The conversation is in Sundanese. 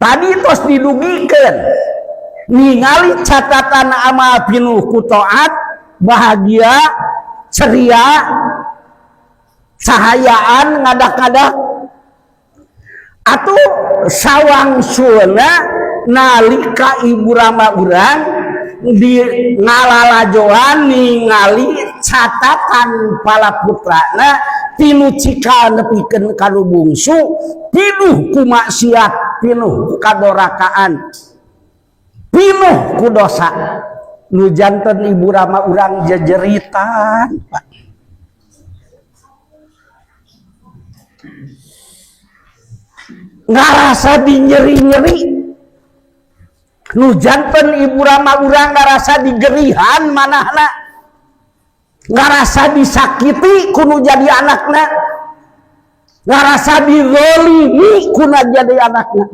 tadi tos didugikeun ningali catatan amal pinuh ku taat, bahagia, ceria, cahayaan ngadak-ngadak atuh sawangsulna nalika ibu rama urang di ngalalajoan ningali catatan pala putrana tinu cikal nepikeun kanu bungsu pinuh ku maksiat, pinuh ku kadorakaan, pinuh ku dosa. Nu janten ibu rama urang jejeritan Pak. Ngarasa di nyeri-nyeri, nu janten ibu rama urang ngarasa digerihan manahna, ngarasa disakiti kuno jadi anakna, ngarasa dirolimi kuna jadi anakna.